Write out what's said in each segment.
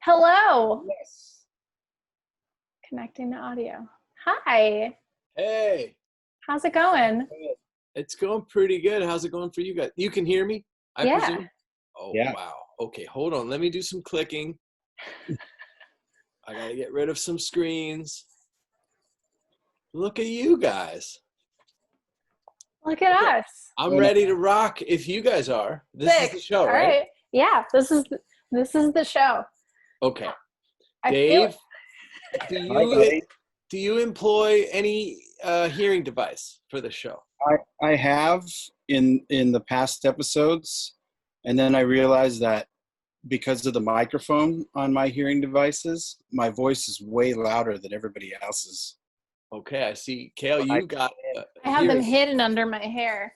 Hello. Yes. Connecting to audio. Hi. Hey. How's it going? It's going pretty good. How's it going for you guys? You can hear me, I Yeah. presume? Oh, Yeah. wow. Okay, hold on. Let me do some clicking. I got to get rid of some screens. Look at you guys. Look at Okay. us. I'm ready to rock if you guys are. This is the Sick. show, All right? Yeah, this is the show. Okay. I Dave, feel Hi, buddy. do you employ any hearing device for the show? I have in the past episodes, and then I realized that because of the microphone on my hearing devices, my voice is way louder than everybody else's. Okay, I see. Kayleigh, you got I have them hearing. hidden under my hair.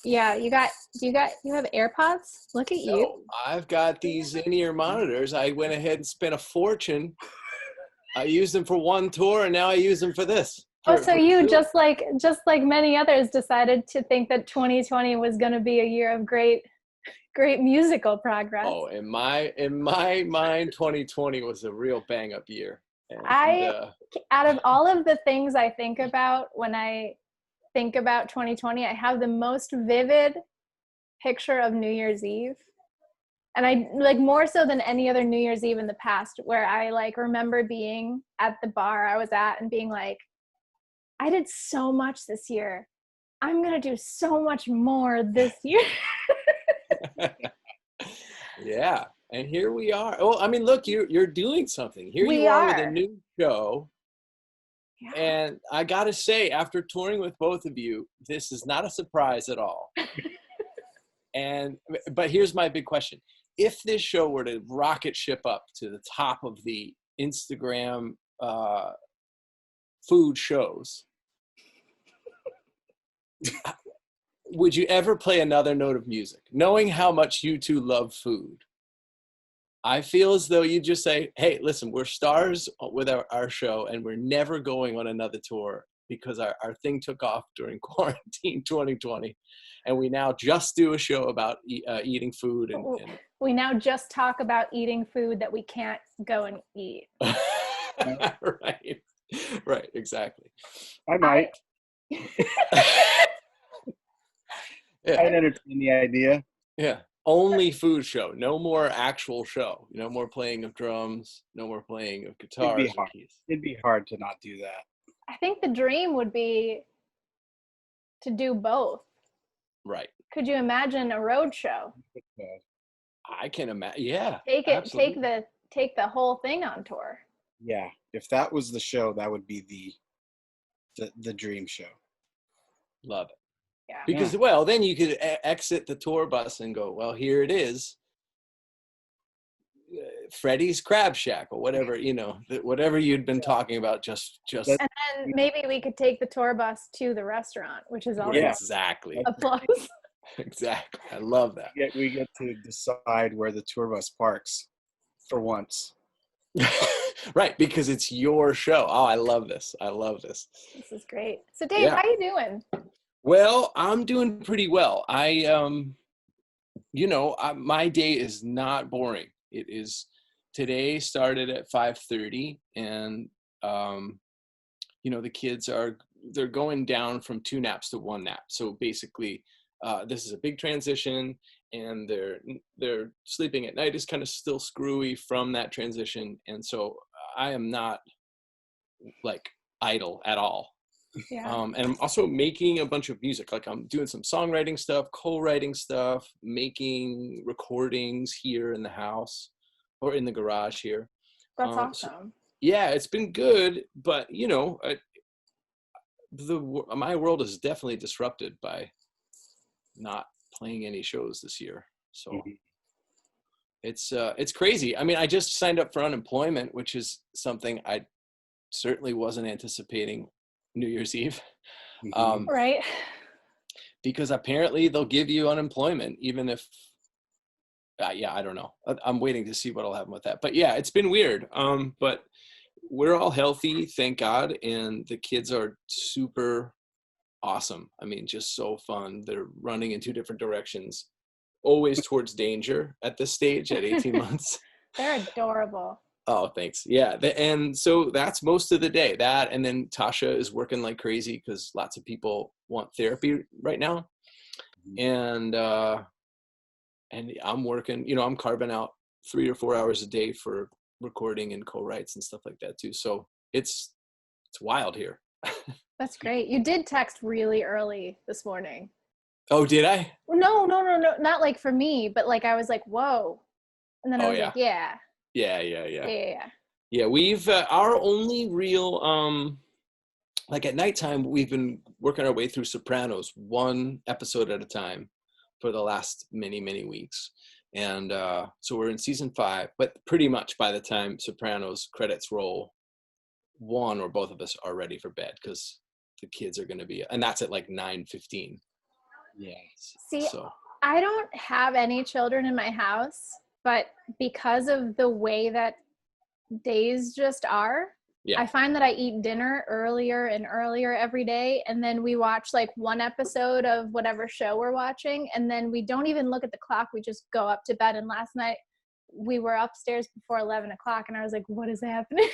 Yeah, you have AirPods? Look at you. No, I've got these in-ear monitors. I went ahead and spent a fortune. I used them for one tour, and now I use them for this. So you just like many others decided to think that 2020 was going to be a year of great musical progress. Oh, in my mind, 2020 was a real bang-up year. Out of all of the things I think about when I think about 2020, I have the most vivid picture of New Year's Eve. And I like more so than any other New Year's Eve in the past, where I like remember being at the bar I was at and being like, I did so much this year. I'm going to do so much more this year. Yeah. And here we are. Oh, I mean, look, you're doing something. Here We you are with are. a new show. Yeah. And I got to say, after touring with both of you, this is not a surprise at all. But here's my big question. If this show were to rocket ship up to the top of the Instagram food shows, would you ever play another note of music? Knowing how much you two love food, I feel as though you just say, hey, listen, we're stars with our show, and we're never going on another tour because our thing took off during quarantine 2020. And we now just do a show about eating food. And we now just talk about eating food that we can't go and eat. Right, exactly. I might. Yeah. I'd entertain the idea. Yeah. Only food show. No more actual show. No more playing of drums. No more playing of guitars or keys. It'd be hard to not do that. I think the dream would be to do both. Right. Could you imagine a road show? I can imagine. Yeah. Take the whole thing on tour. Yeah. If that was the show, that would be the dream show. Love it. Yeah. Because, well, then you could exit the tour bus and go, well, here it is. Freddy's Crab Shack or whatever, whatever you'd been talking about just. And then maybe we could take the tour bus to the restaurant, which is also exactly. Applause. Exactly. I love that. We get to decide where the tour bus parks for once. Right, because it's your show. Oh, I love this. This is great. So Dave, how you doing? Well, I'm doing pretty well. My day is not boring. It is. Today started at 5:30, and the kids they're going down from 2 naps to 1 nap. So basically, this is a big transition, and they're sleeping at night is kind of still screwy from that transition, and so I am not like idle at all. Yeah. And I'm also making a bunch of music. Like I'm doing some songwriting stuff, co-writing stuff, making recordings here in the house or in the garage here. That's awesome. Yeah, it's been good, but my world is definitely disrupted by not playing any shows this year. So it's crazy. I mean, I just signed up for unemployment, which is something I certainly wasn't anticipating New Year's Eve. Right. Because apparently they'll give you unemployment even if I don't know. I'm waiting to see what'll happen with that. But yeah, it's been weird. But we're all healthy, thank God, and the kids are super awesome. I mean, just so fun. They're running in 2 different directions, always towards danger at this stage at 18 months. They're adorable. Oh, thanks. Yeah. And so that's most of the day. That, and then Tasha is working like crazy because lots of people want therapy right now. And I'm working, I'm carving out 3 or 4 hours a day for recording and co-writes and stuff like that too. So it's wild here. That's great. You did text really early this morning. Oh, did I? No, not like for me, but like I was like, whoa. And then I was like, yeah. Yeah, we've our only real like at nighttime we've been working our way through Sopranos one episode at a time for the last many weeks. And so we're in season 5, but pretty much by the time Sopranos credits roll, one or both of us are ready for bed because the kids are going to be, and that's at like 9:15. Yeah. See, I don't have any children in my house, but because of the way that days just are, I find that I eat dinner earlier and earlier every day, and then we watch like one episode of whatever show we're watching, and then we don't even look at the clock. We just go up to bed. And last night we were upstairs before 11 o'clock, and I was like, what is happening?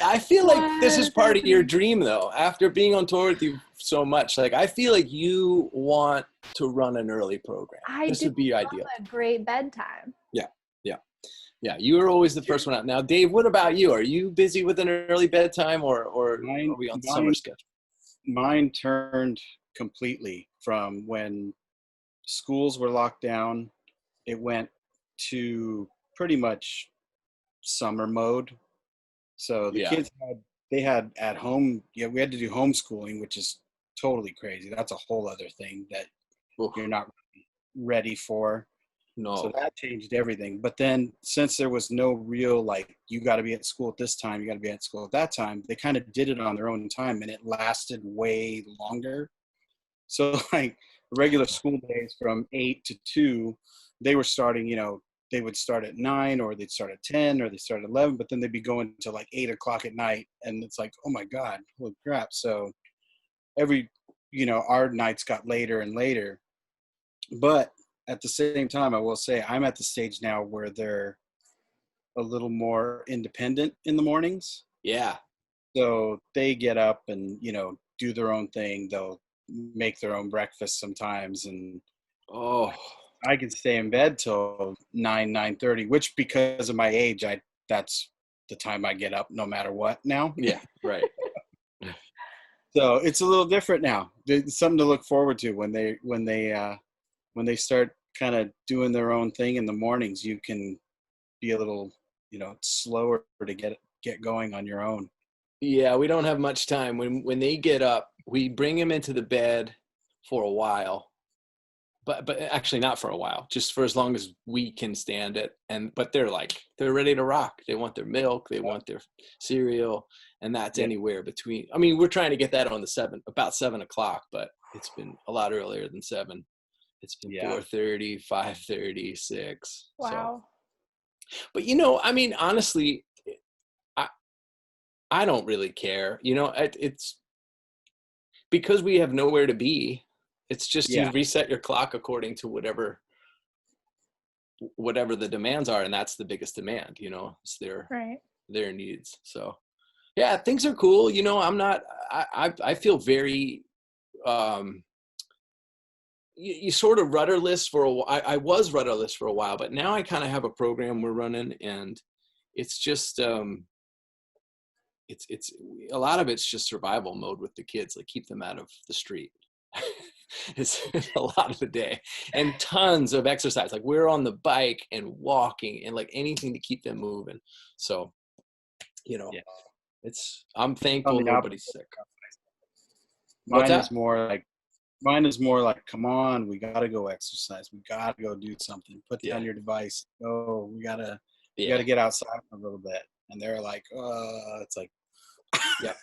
I feel like this is part of your dream, though. After being on tour with you so much, like I feel like you want to run an early program. This would be ideal. A great bedtime. Yeah, you were always the first one out. Now, Dave, what about you? Are you busy with an early bedtime, or are we on summer schedule? Mine turned completely from when schools were locked down. It went to pretty much summer mode. So the kids had at home. Yeah, we had to do homeschooling, which is totally crazy. That's a whole other thing that you're not ready for. No. So that changed everything. But then since there was no real, like, you got to be at school at this time, you got to be at school at that time, they kind of did it on their own time, and it lasted way longer. So like regular school days from 8 to 2, they were starting, they would start at 9, or they'd start at 10, or they start at 11, but then they'd be going to like 8 o'clock at night. And it's like, oh my God, holy crap. So our nights got later and later. But at the same time, I will say I'm at the stage now where they're a little more independent in the mornings. Yeah. So they get up and, do their own thing. They'll make their own breakfast sometimes. And I can stay in bed till 9:30, which because of my age, that's the time I get up no matter what now. Yeah, right. So it's a little different now. It's something to look forward to when they start kind of doing their own thing in the mornings. You can be a little, slower to get going on your own. Yeah, we don't have much time. When they get up, we bring them into the bed for a while, but actually not for a while, just for as long as we can stand it. But they're ready to rock. They want their milk, they want their cereal, and that's anywhere between. I mean, we're trying to get that on about 7 o'clock, but it's been a lot earlier than 7. It's been 4:30, 5:30, 6. Wow. So. But I mean, honestly, I don't really care. It's because we have nowhere to be. It's just you reset your clock according to whatever the demands are, and that's the biggest demand. It's their needs. So yeah, things are cool. I'm not. I feel very. You sort of rudderless for a while. I was rudderless for a while, but now I kind of have a program we're running, and it's just it's a lot of it's just survival mode with the kids, like keep them out of the street. It's a lot of the day, and tons of exercise. Like we're on the bike and walking and like anything to keep them moving. So, I'm thankful nobody's sick. Mine is more like, come on, we got to go exercise. We got to go do something. Put down your device. Oh, we got to get outside a little bit. And they're like, it's like, yeah.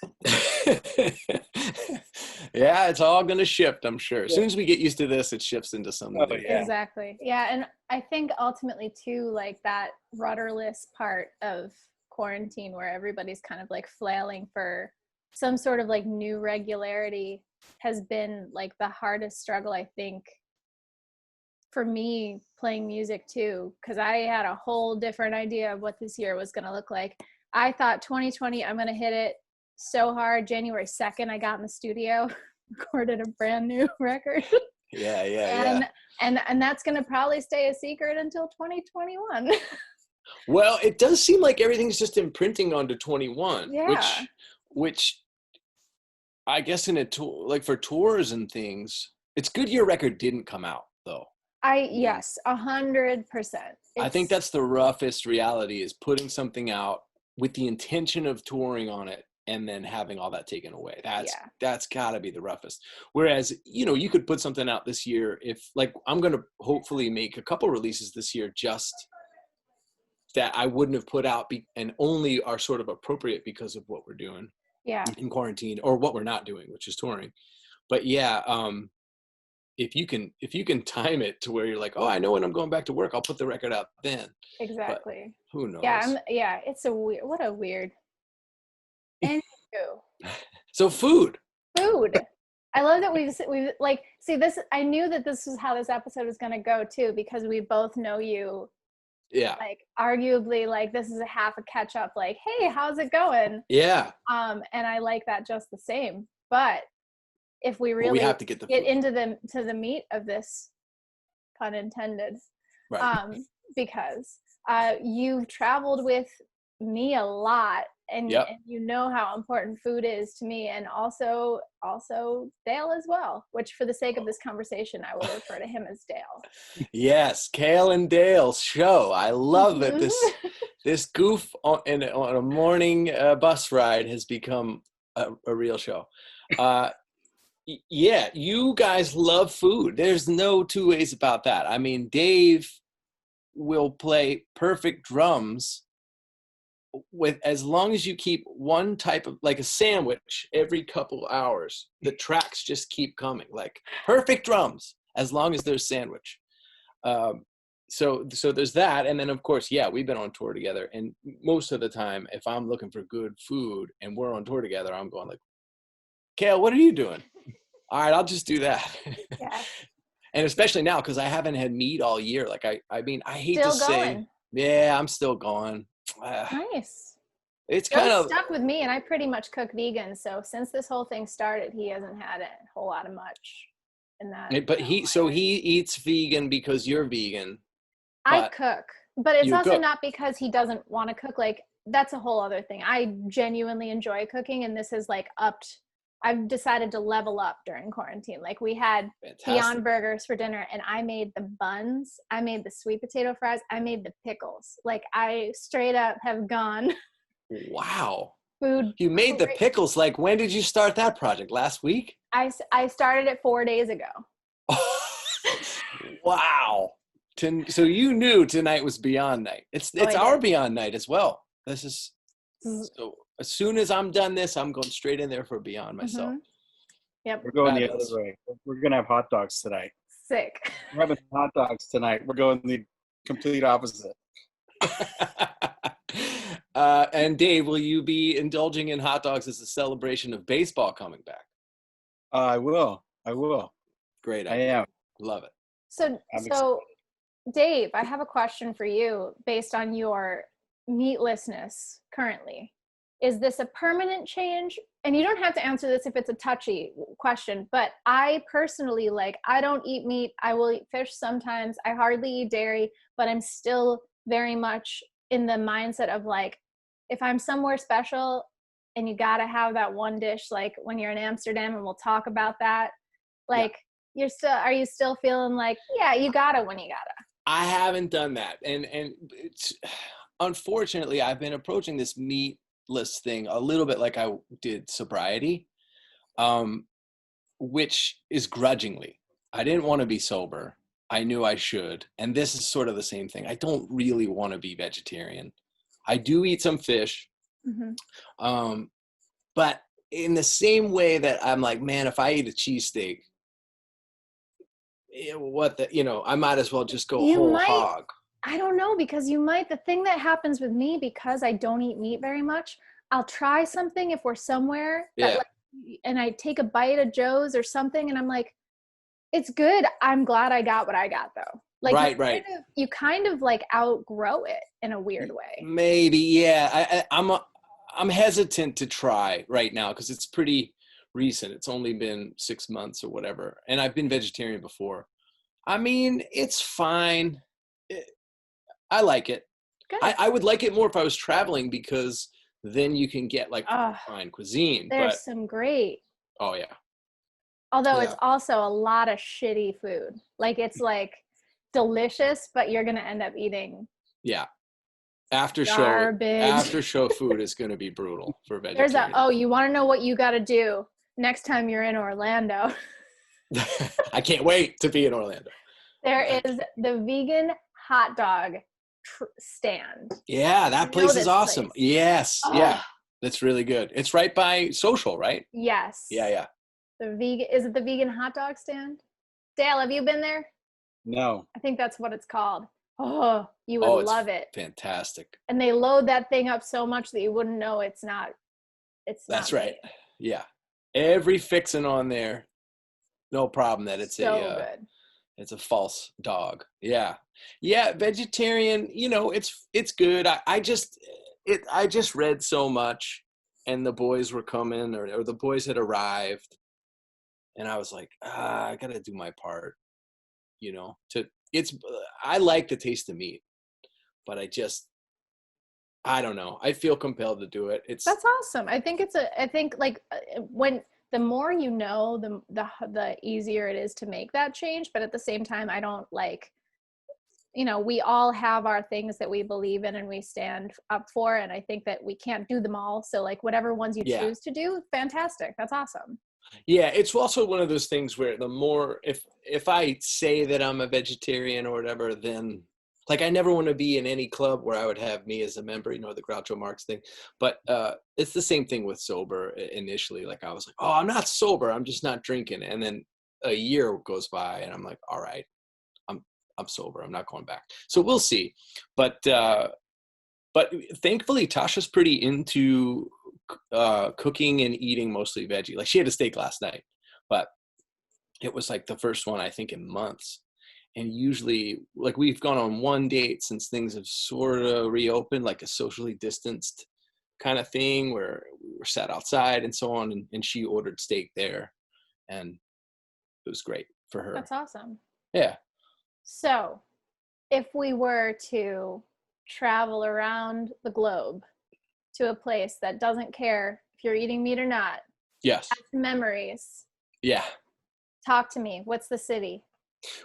Yeah, it's all going to shift, I'm sure. As soon as we get used to this, it shifts into something. Exactly. Yeah. And I think ultimately too, like that rudderless part of quarantine where everybody's kind of like flailing for some sort of like new regularity has been like the hardest struggle, I think, for me playing music too, because I had a whole different idea of what this year was going to look like. I thought 2020, I'm going to hit it so hard. January 2nd, I got in the studio, recorded a brand new record. Yeah. And that's going to probably stay a secret until 2021. Well, it does seem like everything's just imprinting onto 21, Yeah. which I guess in a tour, like for tours and things, it's good your record didn't come out though. Yes, 100%. I think that's the roughest reality, is putting something out with the intention of touring on it and then having all that taken away. That's gotta be the roughest. Whereas, you could put something out this year, if like, I'm going to hopefully make a couple releases this year, just that I wouldn't have put out and only are sort of appropriate because of what we're doing in quarantine, or what we're not doing, which is touring. But yeah, if you can time it to where you're like, oh, I know when I'm going back to work, I'll put the record out then. Exactly. But who knows? It's what a weird. And so food. I love that we've like, see this. I knew that this was how this episode was going to go too, because we both know you. Yeah. Like arguably, like this is a half a catch up. Like, hey, how's it going? Yeah. And I like that just the same. But if we really have to get into the meat of this, pun intended, right. Because you've traveled with me a lot, and you know how important food is to me, and also Dale as well, which for the sake of this conversation I will refer to him as Dale. Yes, Kayleigh and Dale's show. I love it. This goof on a morning bus ride has become a real show. Yeah, you guys love food. There's no two ways about that. I mean, Dave will play perfect drums with, as long as you keep one type of, like a sandwich every couple hours, the tracks just keep coming, like perfect drums as long as there's sandwich. So there's that. And then of course, we've been on tour together, and most of the time if I'm looking for good food and we're on tour together, I'm going like, Kayleigh, what are you doing? All right, I'll just do that. Yeah. And especially now, because I haven't had meat all year. Like I mean, I hate to say, I'm still going. Nice. It's kind of stuck with me, and I pretty much cook vegan. So since this whole thing started, he hasn't had a whole lot of much in that. But he eats vegan because you're vegan. I cook, but it's also not because he doesn't want to cook. Like, that's a whole other thing. I genuinely enjoy cooking, and this has like I've decided to level up during quarantine. Like, we had Beyond Burgers for dinner, and I made the buns, I made the sweet potato fries, I made the pickles. Like, I straight up have gone. Wow. Food. You made the pickles. Like, when did you start that project? Last week? I started it 4 days ago. Wow. So you knew tonight was Beyond Night. It's our Beyond Night as well. This is so. As soon as I'm done this, I'm going straight in there for Beyond myself. Mm-hmm. Yep. We're going the other way. We're going to have hot dogs tonight. Sick. We're having hot dogs tonight. We're going the complete opposite. And Dave, will you be indulging in hot dogs as a celebration of baseball coming back? I will. Great idea. I am. Love it. So Dave, I have a question for you based on your meatlessness currently. Is this a permanent change? And you don't have to answer this if it's a touchy question, but I personally, I don't eat meat. I will eat fish sometimes. I hardly eat dairy, but I'm still very much in the mindset of if I'm somewhere special and you gotta have that one dish, like when you're in Amsterdam, and we'll talk about that, are you still feeling you gotta when you gotta? I haven't done that. And it's, unfortunately, I've been approaching this meatless thing a little bit like I did sobriety, which is grudgingly. I didn't want to be sober. I knew I should. And this is sort of the same thing. I don't really want to be vegetarian. I do eat some fish. Mm-hmm. But in the same way that I'm like, man, if I eat a cheesesteak, I might as well just go whole hog. I don't know, because the thing that happens with me, because I don't eat meat very much, I'll try something if we're somewhere and I take a bite of Joe's or something, and I'm like, It's good. I'm glad I got what I got though. Like Right. you kind of like outgrow it in a weird way. Maybe, yeah. I'm hesitant to try right now because it's pretty recent. It's only been 6 months or whatever, and I've been vegetarian before. I mean, it's fine. I like it. Good. I would like it more if I was traveling because then you can get like Ugh, fine cuisine. there's But some great. oh yeah, Although yeah, it's also a lot of shitty food. Like it's like delicious, but you're gonna end up eating yeah. After garbage. show food is going to be brutal for There's a vegetarians. you want to know what you got to do next time you're in Orlando? I can't wait to be in Orlando. There is the vegan hot dog stand. Yeah, that place is awesome. Place. Yes, yeah, that's really good. It's right by Social, right? Yes. Yeah. Is it the vegan hot dog stand? Dale, have you been there? No. I think that's what it's called. Oh, you would love it. Fantastic. And they load that thing up so much that you wouldn't know it's not. That's right. Yeah. Every fixin' on there, no problem that it's good. It's a false dog. Yeah. Yeah, vegetarian, it's good. I just read so much and the boys were coming or the boys had arrived and I was like, I got to do my part, I like the taste of meat, but I don't know. I feel compelled to do it. That's awesome. I think when the more you know, the easier it is to make that change. But at the same time, I don't we all have our things that we believe in and we stand up for. And I think that we can't do them all. So like whatever ones you choose to do, fantastic. That's awesome. Yeah, it's also one of those things where the more if I say that I'm a vegetarian or whatever, then like I never want to be in any club where I would have me as a member, the Groucho Marx thing. But it's the same thing with sober initially. Like I was like, oh, I'm not sober, I'm just not drinking. And then a year goes by and I'm like, all right, I'm sober, I'm not going back. So we'll see. But thankfully Tasha's pretty into cooking and eating mostly veggie. Like she had a steak last night, but it was like the first one I think in months. And usually like we've gone on one date since things have sort of reopened, like a socially distanced kind of thing where we were sat outside and so on. And she ordered steak there and it was great for her. That's awesome. Yeah. So if we were to travel around the globe to a place that doesn't care if you're eating meat or not. Yes. Memories. Yeah. Talk to me. What's the city?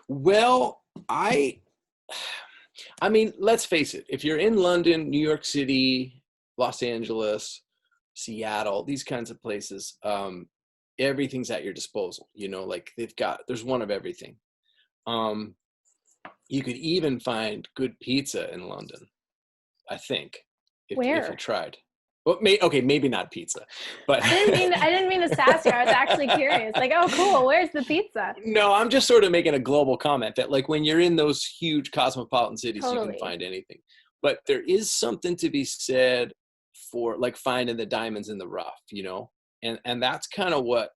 Well, I mean, let's face it. If you're in London, New York City, Los Angeles, Seattle, these kinds of places, everything's at your disposal. Like there's one of everything. You could even find good pizza in London, I think. If you tried. Well, maybe not pizza, but I didn't mean to sass you. I was actually curious. Like, oh, cool. Where's the pizza? No, I'm just sort of making a global comment that like when you're in those huge cosmopolitan cities, You can find anything. But there is something to be said for like finding the diamonds in the rough, and that's kind of what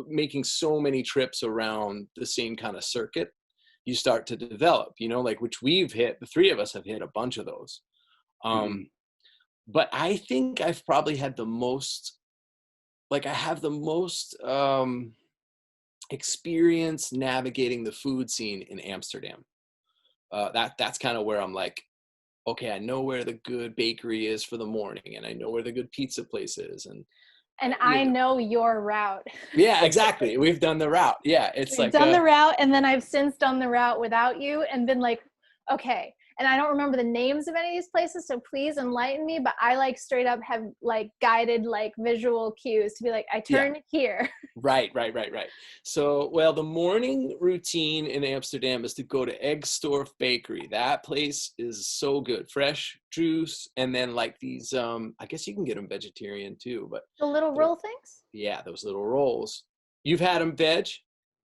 making so many trips around the same kind of circuit you start to develop, like which we've hit. The three of us have hit a bunch of those. But I think I've probably had the most, like I have the most experience navigating the food scene in Amsterdam. That's kind of where I'm like, okay, I know where the good bakery is for the morning and I know where the good pizza place is. And I know your route. Yeah, exactly. We've done the route. Yeah. We've done the route and then I've since done the route without you and been like, okay. And I don't remember the names of any of these places, so please enlighten me. But I like straight up have like guided like visual cues to be like, I turn here. Right. So, well, the morning routine in Amsterdam is to go to Eggstorf Bakery. That place is so good. Fresh juice. And then like these, I guess you can get them vegetarian too, but. The little roll things? Yeah, those little rolls. You've had them veg?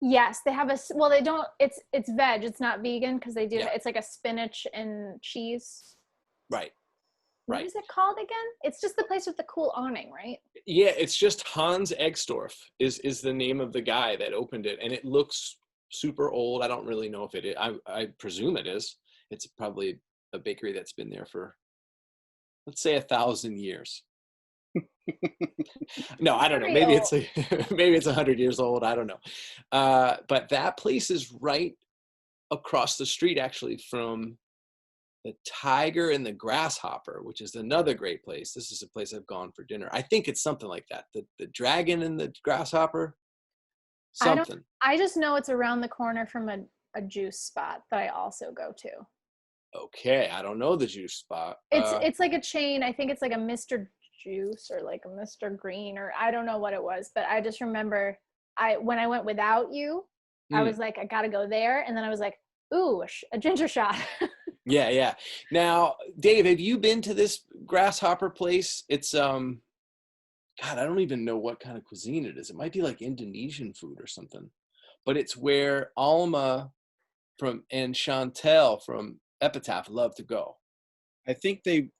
Yes, they have they don't, it's veg, it's not vegan because they do, it's like a spinach and cheese. Right. What is it called again? It's just the place with the cool awning, right? Yeah, it's just Hans Eggstorf is the name of the guy that opened it. And it looks super old. I don't really know if it is. I presume it is. It's probably a bakery that's been there for, let's say, 1,000 years. No, I don't know. Maybe it's like, maybe it's 100 years old. I don't know. But that place is right across the street, actually, from the Tiger and the Grasshopper, which is another great place. This is a place I've gone for dinner. I think it's something like that. The Dragon and the Grasshopper. Something. I just know it's around the corner from a juice spot that I also go to. Okay, I don't know the juice spot. It's like a chain. I think it's like a Mr. Juice or like a Mr. Green, or I don't know what it was, but I just remember when I went without you, I was like, I gotta go there, and then I was like, ooh, a ginger shot. Yeah. Now, Dave, have you been to this Grasshopper place? It's God, I don't even know what kind of cuisine it is. It might be like Indonesian food or something, but it's where Alma and Chantel from Epitaph love to go. I think they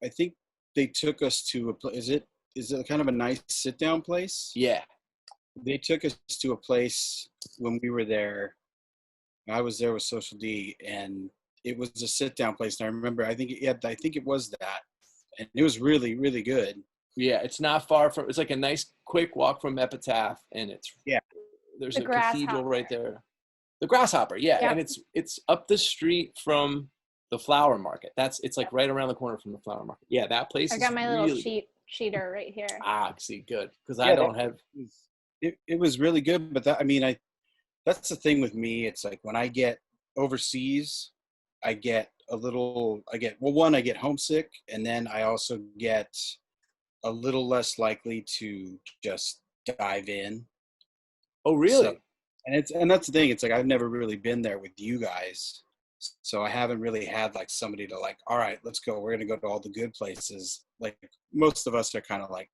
took us to a place. Is it kind of a nice sit down place? Yeah. They took us to a place when we were there. I was there with Social D, and it was a sit down place. And I remember, I think it was that, and it was really, really good. Yeah, it's not far from. It's like a nice, quick walk from Epitaph, and there's a cathedral right there. The Grasshopper, yeah, Yep. and it's up the street from the flower market. It's like right around the corner from the flower market. Yeah, that place. I got my really little cheater right here. See, good, because I don't have. It was really good, but that's the thing with me. It's like when I get overseas, I get homesick, and then I also get a little less likely to just dive in. Oh, really? So, and that's the thing. It's like I've never really been there with you guys, so I haven't really had like somebody to like, all right, let's go. We're gonna go to all the good places. Like most of us are kind of like,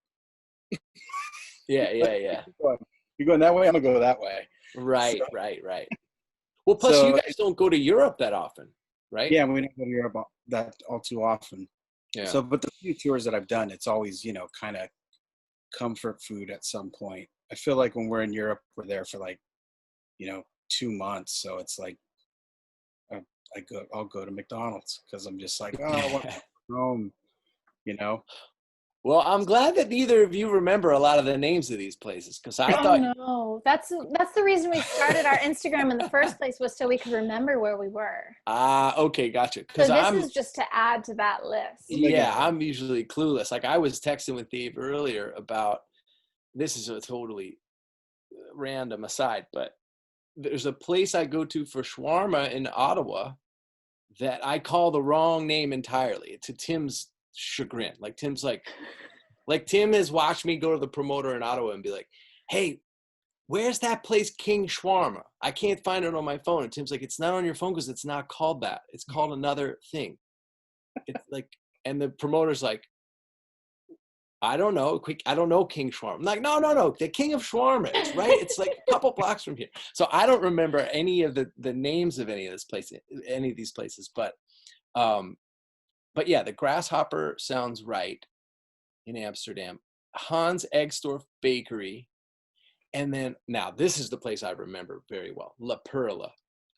yeah. You're going that way, I'm gonna go that way. Right. Well, plus you guys don't go to Europe that often, right? Yeah, we don't go to Europe that all too often. Yeah. So, but the few tours that I've done, it's always, kind of comfort food at some point. I feel like when we're in Europe, we're there for like, 2 months. So it's like, I'll go to McDonald's because I'm just like, I want to go home, Well, I'm glad that neither of you remember a lot of the names of these places, because I thought. No, that's the reason we started our Instagram in the first place, was so we could remember where we were. Okay, gotcha. So this is just to add to that list. Yeah, I'm usually clueless. Like I was texting with Dave earlier about, this is a totally random aside, but there's a place I go to for shawarma in Ottowa that I call the wrong name entirely, to Tim's chagrin. Like Tim's like Tim has watched me go to the promoter in Ottowa and be like, hey, where's that place King Shawarma? I can't find it on my phone. And Tim's like, it's not on your phone because it's not called that. It's called another thing. It's like, and the promoter's like, I don't know King Shawarma. I'm like, no, the King of Shawarma. It's right. It's like a couple blocks from here. So I don't remember any of the names of any of these places, but yeah, the Grasshopper sounds right in Amsterdam. Hans Eggstorff Bakery. And then, now this is the place I remember very well, La Perla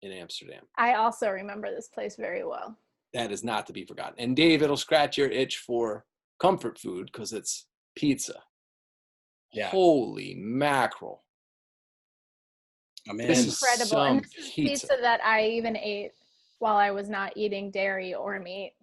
in Amsterdam. I also remember this place very well. That is not to be forgotten. And Dave, it'll scratch your itch for comfort food because it's pizza. Yeah. Holy mackerel. I mean, it's incredible. And this is pizza that I even ate while I was not eating dairy or meat,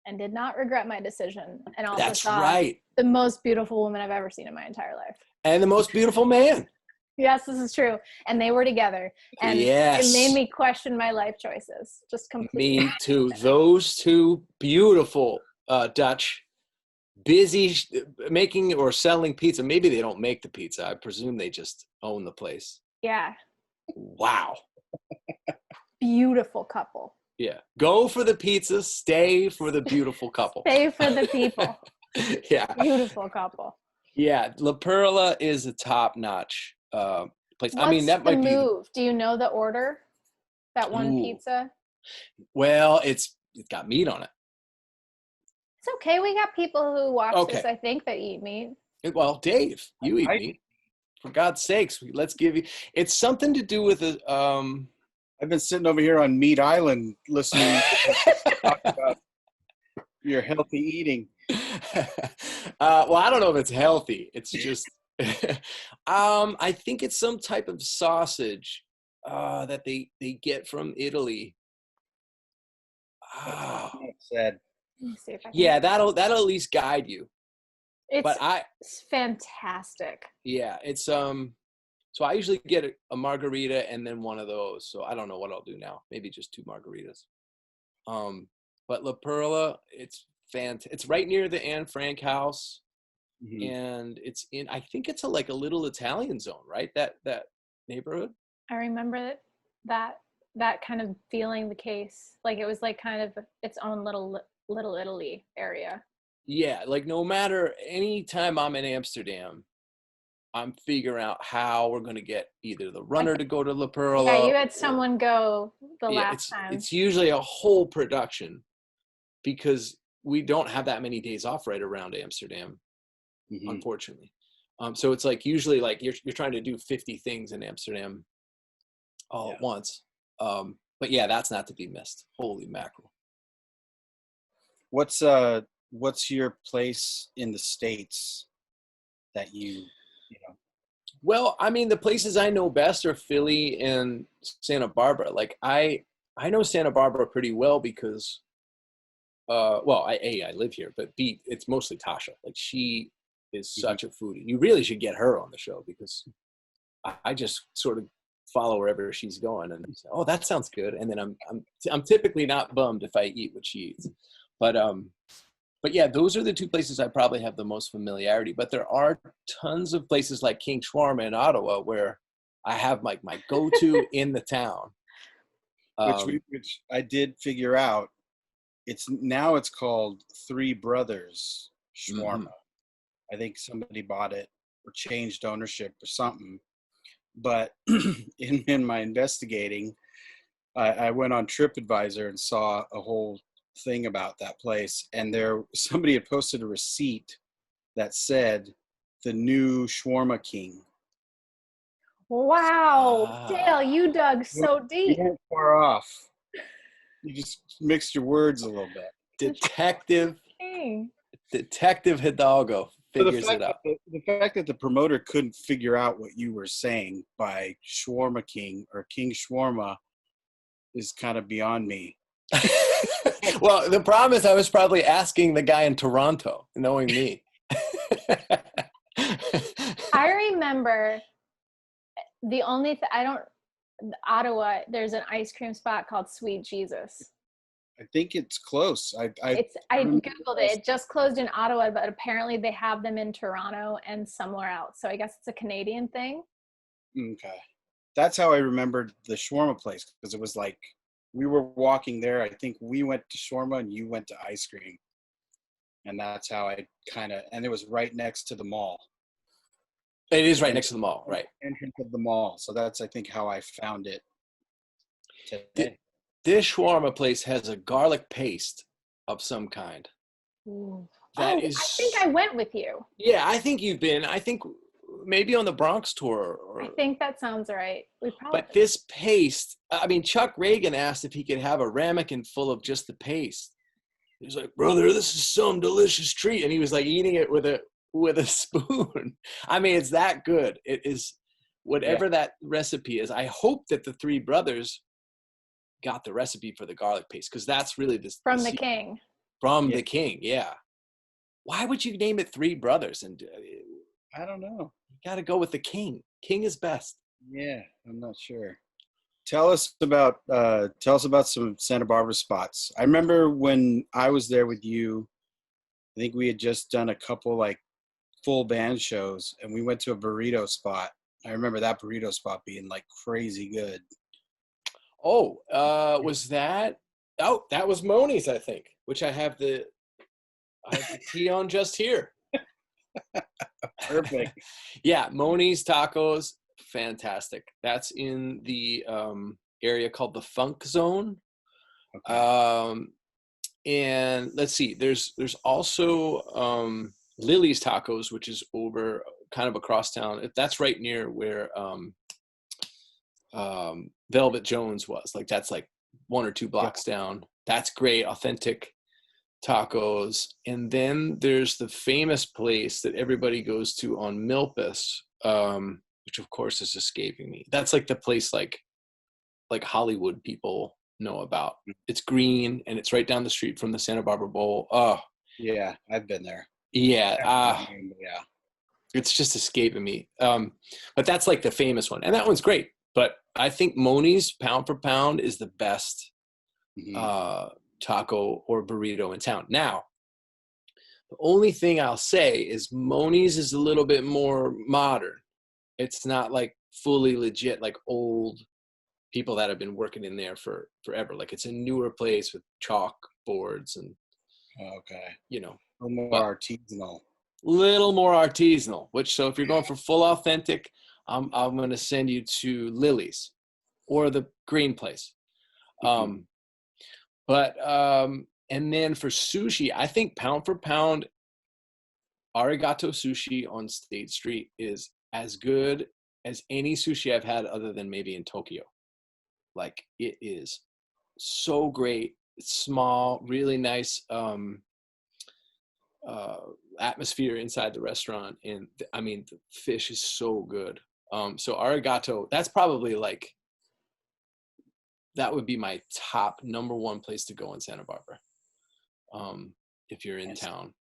and did not regret my decision. And also saw the most beautiful woman I've ever seen in my entire life. And the most beautiful man. Yes, this is true. And they were together. And it made me question my life choices. Just completely. Me too. Those two beautiful Dutch, busy making or selling pizza. Maybe they don't make the pizza. I presume they just own the place. Yeah. Wow. Beautiful couple. Yeah. Go for the pizza. Stay for the beautiful couple. Stay for the people. Yeah. Beautiful couple. Yeah. La Perla is a top-notch place. What's I mean, that might be. Do you know the order? That one pizza? Well, it's got meat on it. It's okay. We got people who watch this, I think, that eat meat. Well, Dave, you eat meat. for God's sakes, let's give you. It's something to do with a. I've been sitting over here on Meat Island listening to talk about your healthy eating. Well, I don't know if it's healthy. It's just, I think it's some type of sausage that they get from Italy. Oh. Said. Let me see if I can. Yeah, that'll at least guide you. It's But fantastic. yeah, it's So I usually get a margarita and then one of those. So I don't know what I'll do now. Maybe just 2 margaritas. But La Perla, it's fantastic. It's right near the Anne Frank house, and it's in. I think it's like a little Italian zone, right? That neighborhood. I remember that kind of feeling the case. Like it was like kind of its own little Italy area. Yeah, like no matter any time I'm in Amsterdam, I'm figuring out how we're going to get either the runner to go to La Perla. Yeah, you had someone go last time. It's usually a whole production because we don't have that many days off right around Amsterdam, unfortunately. So it's like usually like you're trying to do 50 things in Amsterdam all at once. But yeah, that's not to be missed. Holy mackerel. What's your place in the States that you know? Well, I mean, the places I know best are Philly and Santa Barbara. Like I know Santa Barbara pretty well because, I live here, but B, it's mostly Tasha. Like she is such a foodie. You really should get her on the show because I just sort of follow wherever she's going and say, oh, that sounds good. And then I'm typically not bummed if I eat what she eats, but yeah, those are the 2 places I probably have the most familiarity. But there are tons of places like King Shawarma in Ottowa where I have like my go-to in the town. Which I did figure out. It's called Three Brothers Shawarma. I think somebody bought it or changed ownership or something. But in my investigating, I went on TripAdvisor and saw a whole thing about that place, and somebody had posted a receipt that said the new Shawarma King. Wow, Dale, you dug so deep. You weren't far off. You just mixed your words a little bit. Detective Hidalgo figures it out. The fact that the promoter couldn't figure out what you were saying by Shawarma King or King Shawarma is kind of beyond me. Well, the problem is I was probably asking the guy in Toronto, knowing me. I remember Ottowa, there's an ice cream spot called Sweet Jesus. I think it's close. I Googled it. It just closed in Ottawa, but apparently they have them in Toronto and somewhere else. So I guess it's a Canadian thing. Okay. That's how I remembered the shawarma place, because it was like we were walking there. I think we went to shawarma and you went to ice cream. And that's how I and it was right next to the mall. It is right next to the mall, right? Entrance of the mall. So that's, I think, how I found it today. This shawarma place has a garlic paste of some kind. Ooh. I think I went with you. Yeah, I think you've been. I think maybe on the Bronx tour. I think that sounds right. But this paste, I mean, Chuck Reagan asked if he could have a ramekin full of just the paste. He was like, brother, this is some delicious treat. And he was like eating it with a spoon. I mean, it's that good. It is whatever that recipe is. I hope that the three brothers got the recipe for the garlic paste, because that's really the king. From the king, yeah. Why would you name it Three Brothers? And I don't know. You got to go with the king. King is best. Yeah, I'm not sure. Tell us about some Santa Barbara spots. I remember when I was there with you, I think we had just done a couple like full band shows, and we went to a burrito spot. I remember that burrito spot being like crazy good. Oh, was that? Oh, that was Moni's, I think, which I have the tea on just here. Perfect. Yeah, Moni's Tacos, fantastic. That's in the area called the Funk Zone. Okay. And let's see, there's also Lily's Tacos, which is over kind of across town. That's right near where Velvet Jones was. Like that's like 1 or 2 blocks down. That's great, authentic tacos. And then there's the famous place that everybody goes to on Milpas, which of course is escaping me. That's like the place like Hollywood people know about. It's green and it's right down the street from the Santa Barbara Bowl. Oh Yeah, I've been there. yeah. Yeah. It's just escaping me. But that's like the famous one. And that one's great. But I think Moni's pound for pound is the best taco or burrito in town. Now, the only thing I'll say is Moni's is a little bit more modern. It's not like fully legit, like old people that have been working in there for forever. Like it's a newer place with chalk boards and, you know, a little more artisanal. Little more artisanal, which, so if you're going for full authentic, I'm going to send you to Lily's or the green place. And then for sushi, I think pound for pound, Arigato Sushi on State Street is as good as any sushi I've had other than maybe in Tokyo. Like it is so great. It's small, really nice atmosphere inside the restaurant. And I mean, the fish is so good. So Arigato, that's probably like, that would be my top number 1 place to go in Santa Barbara. If you're in town.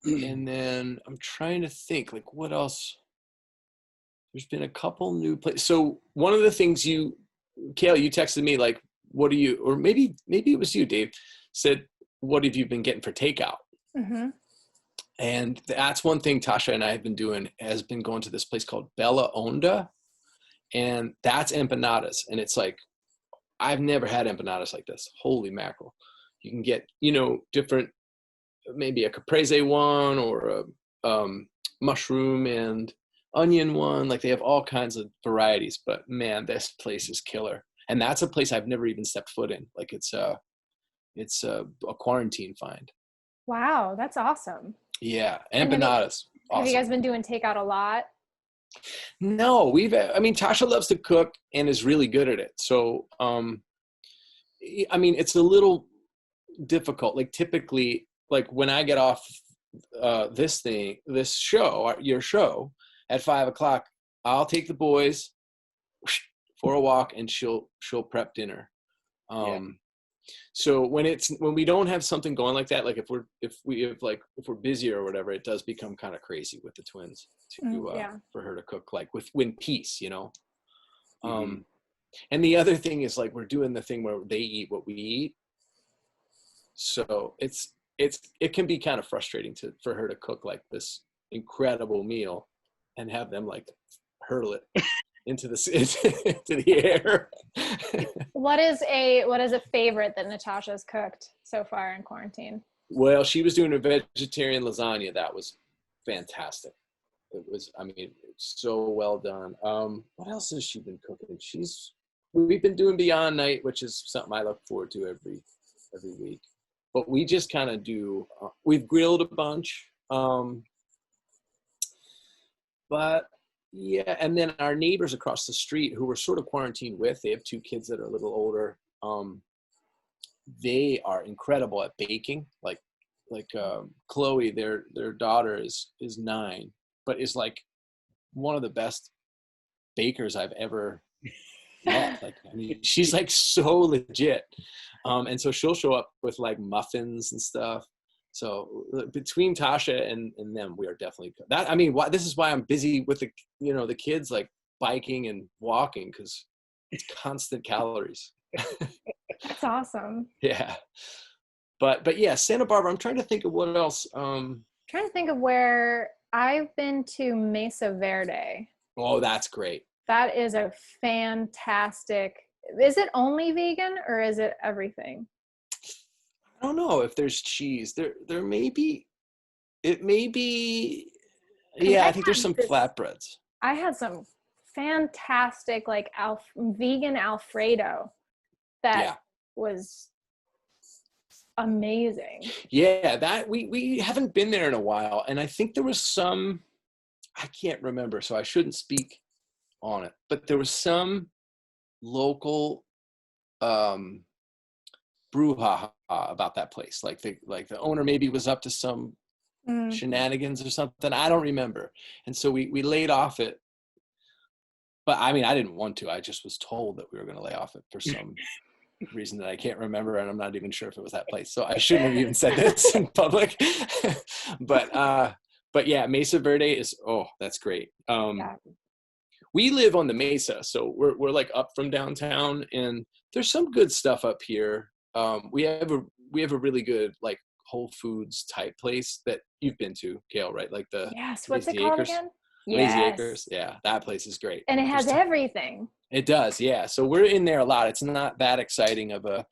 And then I'm trying to think, like, what else? There's been a couple new places. So one of the things Kayleigh, you texted me, like, what do you, or maybe it was you, Dave, said, what have you been getting for takeout? Mm-hmm. And that's one thing Tasha and I have been doing, has been going to this place called Bella Onda. And that's empanadas. And it's like, I've never had empanadas like this. Holy mackerel. You can get, different, maybe a caprese one or a mushroom and onion one. Like they have all kinds of varieties, but man, this place is killer. And that's a place I've never even stepped foot in. Like it's a quarantine find. Wow, that's awesome. Yeah, empanadas. Have you guys been doing takeout a lot? No, Tasha loves to cook and is really good at it. So, it's a little difficult. Like typically, like when I get off your show at 5:00, I'll take the boys for a walk and she'll prep dinner. So when we don't have something going like that, like if we're busy or whatever, it does become kind of crazy with the twins for her to cook, like when peace, and the other thing is like, we're doing the thing where they eat what we eat. So it can be kind of frustrating for her to cook like this incredible meal and have them like hurl it into the air. What is a favorite that Natasha's cooked so far in quarantine? Well, she was doing a vegetarian lasagna. That was fantastic. It was, so well done. What else has she been cooking? We've been doing Beyond Night, which is something I look forward to every week. But we just kind of do, we've grilled a bunch. But yeah, and then our neighbors across the street who we're sort of quarantined with, they have 2 kids that are a little older. They are incredible at baking. Like Chloe, their daughter is 9, but is like one of the best bakers I've ever met. Like, she's like so legit. And so she'll show up with like muffins and stuff. So between Tasha and them, we are definitely that. This is why I'm busy with the kids, like biking and walking, because it's constant calories. That's awesome. Yeah. But yeah, Santa Barbara, I'm trying to think of what else. Trying to think of where I've been to Mesa Verde. Oh, that's great. That is a fantastic. Is it only vegan or is it everything? I don't know if there's cheese. There may be. It may be. Yeah, I think there's some flatbreads. I had some fantastic like vegan Alfredo that was amazing. Yeah, that we haven't been there in a while, and I think there was some I can't remember, so I shouldn't speak on it. But there was some local brouhaha about that place. Like the owner maybe was up to some shenanigans or something. I don't remember. And so we laid off it. But I mean, I didn't want to. I just was told that we were going to lay off it for some reason that I can't remember, and I'm not even sure if it was that place. So I shouldn't have even said this in public. But yeah, Mesa Verde is, oh, that's great. We live on the Mesa, so we're like up from downtown, and there's some good stuff up here. We have a really good like Whole Foods type place that you've been to, Kayleigh, right? Like the Yes, what's it called again? Lazy Yes. Acres. Yeah, that place is great. And it has everything. It does, yeah. So we're in there a lot. It's not that exciting of a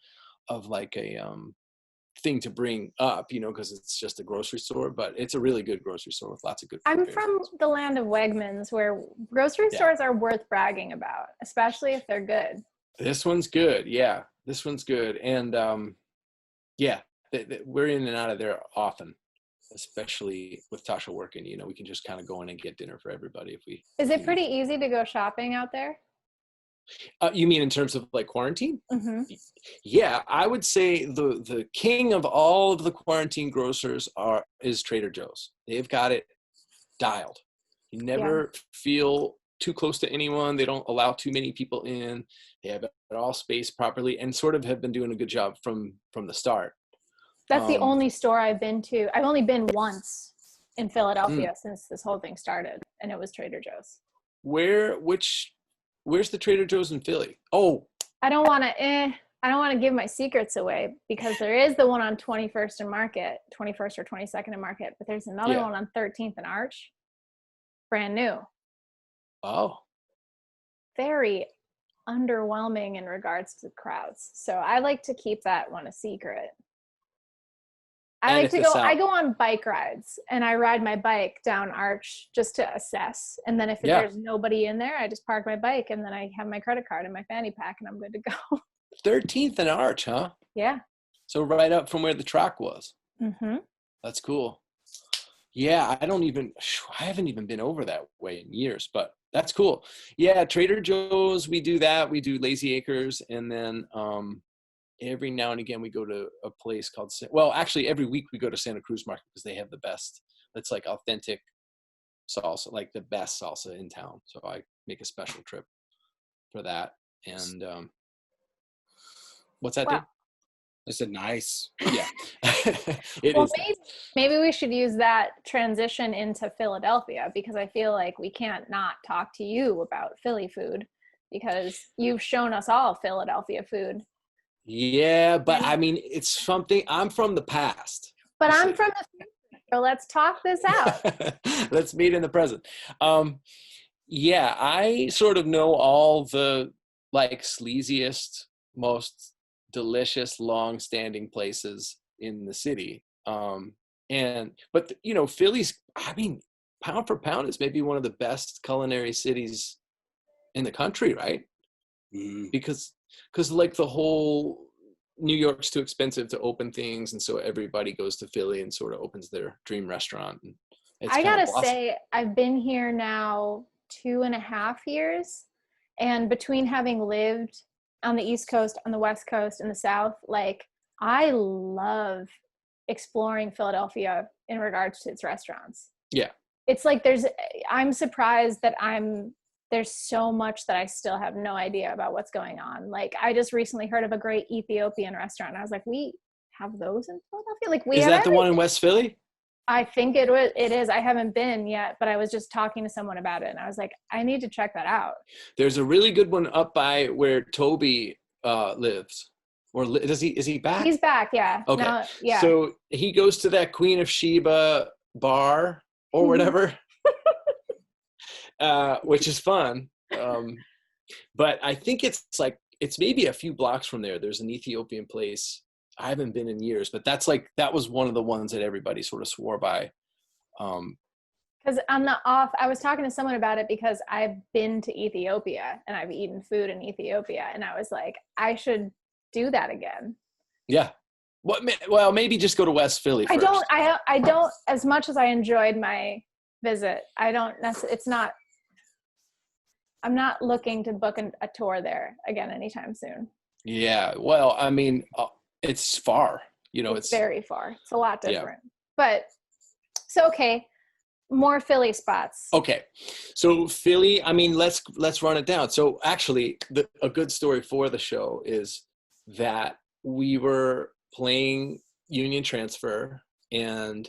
thing to bring up, you know, because it's just a grocery store, but it's a really good grocery store with lots of good food. I'm from the land of Wegmans, where grocery stores are worth bragging about, especially if they're good. This one's good. Yeah, this one's good. And we're in and out of there often, especially with Tasha working. You know, we can just kind of go in and get dinner for everybody if we. Is it pretty easy to go shopping out there? You mean in terms of like quarantine? Mm-hmm. Yeah, I would say the king of all of the quarantine grocers is Trader Joe's. They've got it dialed. You never feel too close to anyone. They don't allow too many people in. They have it all spaced properly, and sort of have been doing a good job from the start. That's the only store I've been to. I've only been once in Philadelphia since this whole thing started, and it was Trader Joe's. Where's the Trader Joe's in Philly? Oh, I don't want to give my secrets away, because there is the one on 21st and Market, 21st or 22nd and Market, but there's another one on 13th and Arch, brand new. Oh, very underwhelming in regards to crowds. So I like to keep that one a secret. I go on bike rides, and I ride my bike down Arch just to assess. And then if there's nobody in there, I just park my bike, and then I have my credit card in my fanny pack, and I'm good to go. 13th and Arch, huh? Yeah. So right up from where the track was. Mm-hmm. That's cool. Yeah, I haven't even been over that way in years, but that's cool. Yeah, Trader Joe's, we do that. We do Lazy Acres, and then every now and again we go to a place called, actually every week we go to Santa Cruz Market, because they have the best, it's like authentic salsa, like the best salsa in town. So I make a special trip for that. And what's that, Dave? I said nice. Yeah. Maybe we should use that transition into Philadelphia, because I feel like we can't not talk to you about Philly food, because you've shown us all Philadelphia food. Yeah, but I mean, it's something, I'm from the past. But I'm from the future, so let's talk this out. Let's meet in the present. Yeah, I sort of know all the like sleaziest, most delicious, long-standing places in the city. But you know, Philly's, I mean, pound for pound is maybe one of the best culinary cities in the country, right? Because like the whole New York's too expensive to open things, and so everybody goes to Philly and sort of opens their dream restaurant. And I gotta say, I've been here now 2.5 years, and between having lived on the East Coast, on the West Coast, in the South, like I love exploring Philadelphia in regards to its restaurants. Yeah. It's like I'm surprised that there's so much that I still have no idea about what's going on. Like I just recently heard of a great Ethiopian restaurant, and I was like, we have those in Philadelphia? Like Is that the one in West Philly? I think it is. I haven't been yet, but I was just talking to someone about it, and I was like, I need to check that out. There's a really good one up by where Toby lives. Or is he back? He's back, yeah. Okay. Now, yeah. So he goes to that Queen of Sheba bar or whatever, which is fun. But I think it's maybe a few blocks from there. There's an Ethiopian place. I haven't been in years, but that was one of the ones that everybody sort of swore by. Because I was talking to someone about it, because I've been to Ethiopia and I've eaten food in Ethiopia, and I was like, I should do that again. Yeah. Well, maybe just go to West Philly first. I don't, as much as I enjoyed my visit. I don't necessarily, I'm not looking to book a tour there again anytime soon. Yeah. Well, I mean, it's far, It's very far. It's a lot different. Yeah. But so, okay, more Philly spots. Okay. So Philly, I mean, let's run it down. So actually a good story for the show is that we were playing Union Transfer and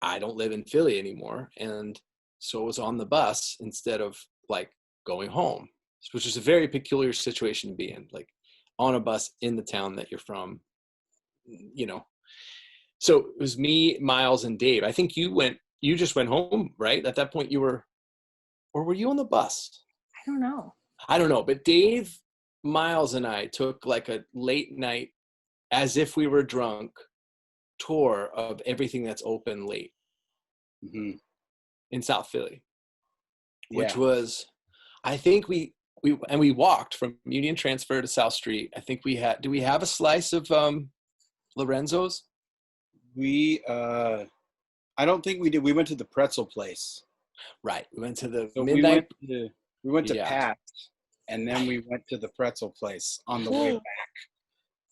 I don't live in Philly anymore. And so I was on the bus instead of like going home, which is a very peculiar situation to be in, like on a bus in the town that you're from, So it was me, Miles, and Dave. I think you just went home, right? At that point or were you on the bus? I don't know. I don't know, but Dave, Miles, and I took like a late night, as if we were drunk, tour of everything that's open late in South Philly, which was, I think we walked from Union Transfer to South Street. I think do we have a slice of Lorenzo's? I don't think we did. We went to the pretzel place. Right. We went to the So midnight. We went to Pat's, and then we went to the pretzel place on the way back.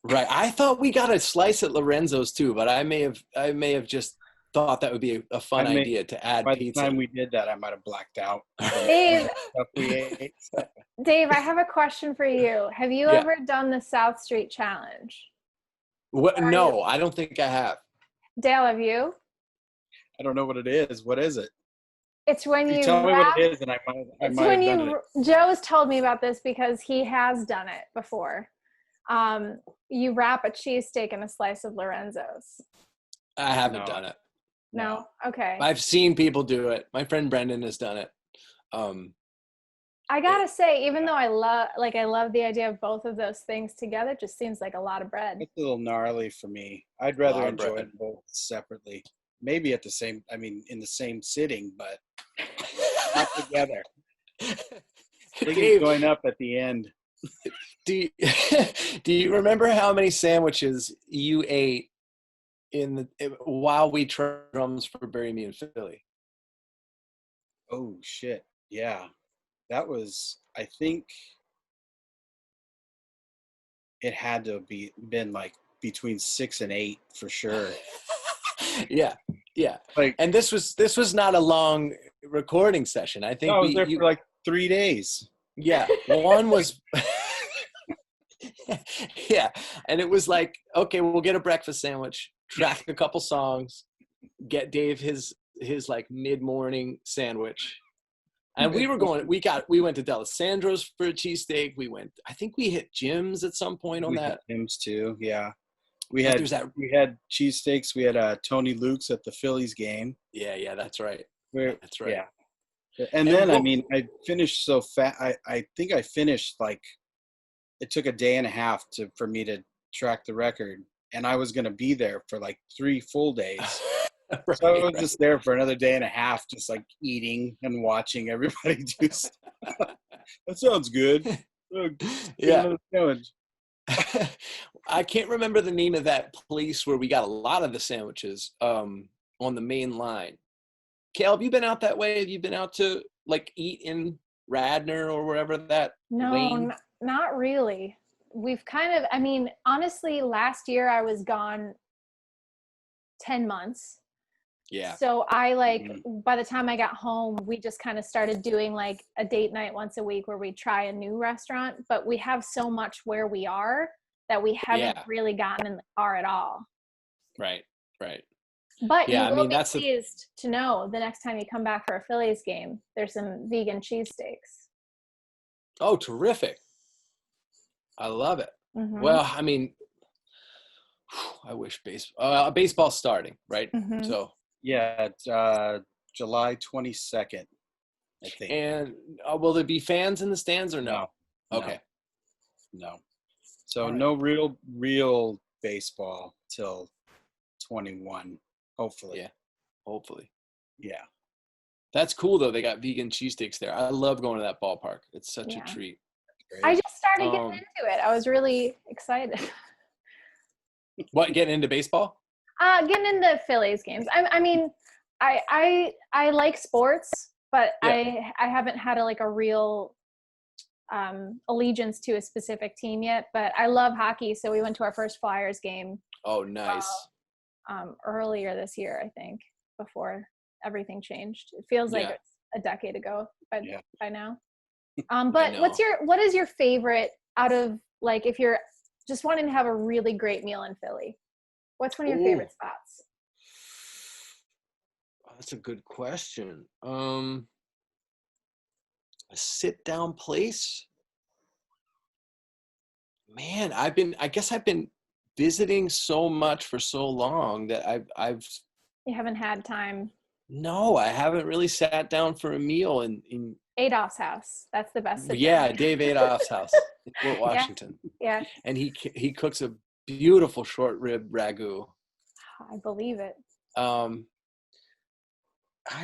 Right. I thought we got a slice at Lorenzo's too, but I may have just thought that would be a fun idea to add pizza. By the time we did that, I might have blacked out. Dave, I have a question for you. Have you ever done the South Street Challenge? What? No, I don't think I have. Dale, have you? I don't know what it is. What is it? It's when you tell me what it is, and I might have done it. Joe's told me about this because he has done it before. You wrap a cheesesteak in a slice of Lorenzo's. I haven't done it. No? Okay. I've seen people do it. My friend Brendan has done it. I gotta say, even though I love the idea of both of those things together, it just seems like a lot of bread. It's a little gnarly for me. I'd rather enjoy them both separately. Maybe in the same sitting, but not together. Dave, going up at the end. Do you remember how many sandwiches you ate while we tried drums for Bury Me in Philly? Oh shit! Yeah, that was. I think it had to been like between 6 and 8 for sure. Yeah. And this was not a long recording session. I think I was there for like 3 days. Yeah, one was. Yeah, and it was like, okay, we'll get a breakfast sandwich, track a couple songs, get Dave his like mid-morning sandwich, and we went to D'Alessandro's for a cheesesteak. I think we hit Jim's at some point on that. Jim's too, yeah. We had cheesesteaks. We had Tony Luke's at the Phillies game. Yeah, that's right. That's right. Yeah, and then I finished so fast. I think I finished like. It took a day and a half for me to track the record, and I was going to be there for like 3 full days. Right, so I was just there for another day and a half, just like eating and watching everybody do stuff. That sounds good. Yeah. I can't remember the name of that place where we got a lot of the sandwiches on the main line. Kayleigh, have you been out that way? Have you been out to like eat in Radnor or wherever that lane? Not really. We've honestly, last year I was gone 10 months. Yeah. So by the time I got home, we just kind of started doing like a date night once a week where we try a new restaurant, but we have so much where we are that we haven't really gotten in the car at all. Right. But you will be pleased to know the next time you come back for a Phillies game, there's some vegan cheesesteaks. Oh, terrific. I love it. Mm-hmm. Well, I wish baseball's starting, right? Mm-hmm. So yeah, it's July 22nd, I think. And will there be fans in the stands or no? Okay. No. So no real baseball till 21, hopefully. Yeah, hopefully. Yeah. That's cool though. They got vegan cheesesteaks there. I love going to that ballpark. It's such a treat. I just started getting into it. I was really excited. What, getting into baseball? Getting into Phillies games. I like sports, but Yeah. I haven't had a real allegiance to a specific team yet. But I love hockey, so we went to our first Flyers game Oh, nice. earlier this year, I think, before everything changed. It feels like Yeah. it's a decade ago by now. I But know. what is your favorite out of, like, if you're just wanting to have a really great meal in Philly, what's one of your favorite spots? Oh, that's a good question. A sit down place? Man, I guess I've been visiting so much for so long that I've You haven't had time. no, I haven't really sat down for a meal in Adolph's house. That's the best sit yeah, down. Dave Hause's house in Fort Washington. Yeah. And he cooks a beautiful short rib ragu. I believe it. I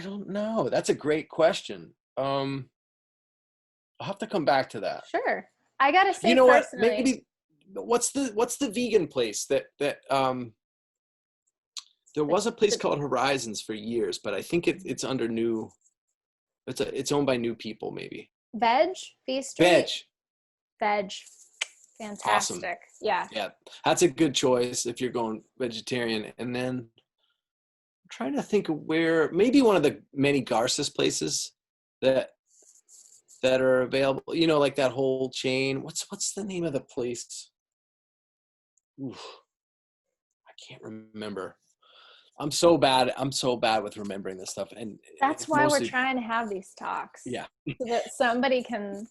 don't know. That's a great question. I'll have to come back to that. Sure. I gotta say, You know what? personally, Maybe what's the vegan place that there was a place called Horizons for years, but I think it's under new. It's owned by new people, maybe. Veg Feast Street. Veg. Fantastic. Awesome. Yeah. Yeah, that's a good choice if you're going vegetarian. And then I'm trying to think of where, maybe one of the many Garces places that are available. You know, like that whole chain. What's the name of the place? Oof, I can't remember. I'm so bad with remembering this stuff. And That's why we're trying to have these talks. Yeah. So that somebody can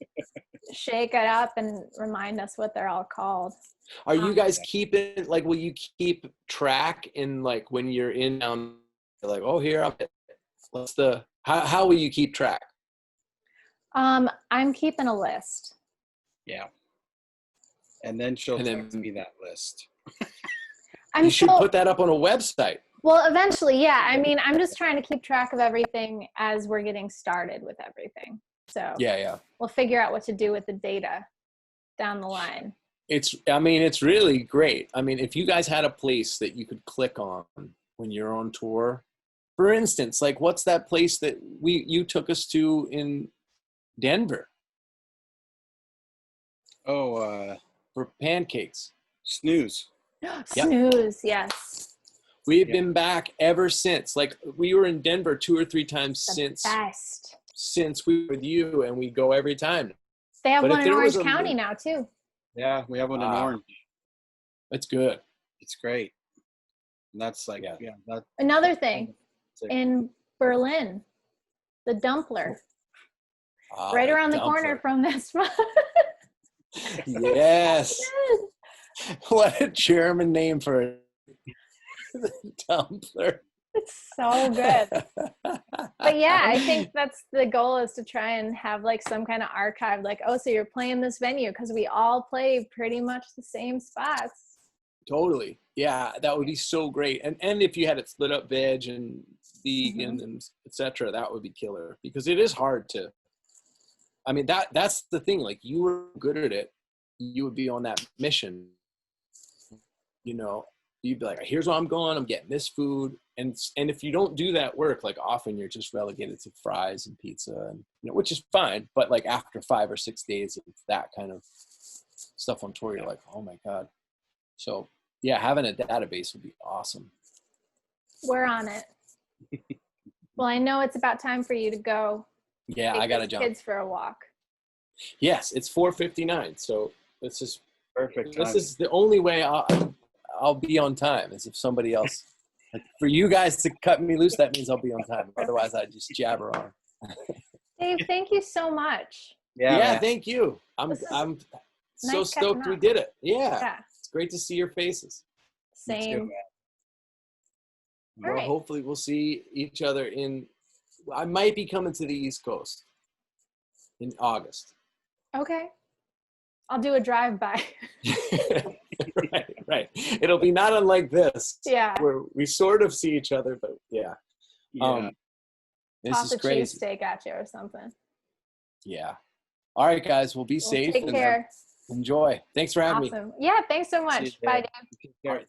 shake it up and remind us what they're all called. Are you guys keeping, like, will you keep track in, like, when you're in down, like, oh, here I'm at, how will you keep track? I'm keeping a list. Yeah. And then she'll text me that list. You should put that up on a website. Well, eventually, yeah. I mean, I'm just trying to keep track of everything as we're getting started with everything. So yeah, we'll figure out what to do with the data down the line. It's really great. I mean, if you guys had a place that you could click on when you're on tour, for instance, like, what's that place that you took us to in Denver? Oh, for pancakes. Snooze. Snooze, yes. We've been back ever since. Like, we were in Denver 2 or 3 times since we were with you, and we go every time. They have one in Orange County now too. Yeah, we have one in Orange. That's good. It's great. And that's like, Another thing, in Berlin, the Dumpler. Right around the corner from this one. Yes. What a German name for it. The Dumpler. It's so good. But yeah, I think that's the goal, is to try and have like some kind of archive, like, oh, so you're playing this venue, because we all play pretty much the same spots. Totally. Yeah, that would be so great. And if you had it split up veg and vegan and etc., that would be killer, because it is hard to, I mean, that's the thing. Like, you were good at it, you would be on that mission, you know. You'd be like, here's where I'm going, I'm getting this food. And if you don't do that work, like, often you're just relegated to fries and pizza, and, you know, which is fine. But like, after 5 or 6 days of that kind of stuff on tour, you're like, oh my God. So yeah, having a database would be awesome. We're on it. Well, I know it's about time for you to go. Yeah, I gotta jump. Kids for a walk. Yes, it's 4:59. So this is perfect. This is the only way I'll be on time, is if somebody else, like, for you guys to cut me loose, that means I'll be on time. Otherwise, I just jabber on. Dave, thank you so much. Yeah, thank you. I'm so stoked we did it. Yeah. It's great to see your faces. Same. Well, hopefully we'll see each other I might be coming to the East Coast in August. Okay. I'll do a drive-by. Right. It'll be not unlike this. Yeah. Where we sort of see each other, but yeah. This Toss is a crazy. cheesesteak at you or something. Yeah. All right, guys. Well, be safe. Take care. Enjoy. Thanks for having me. Awesome. Yeah, thanks so much. Bye, Dave. All right.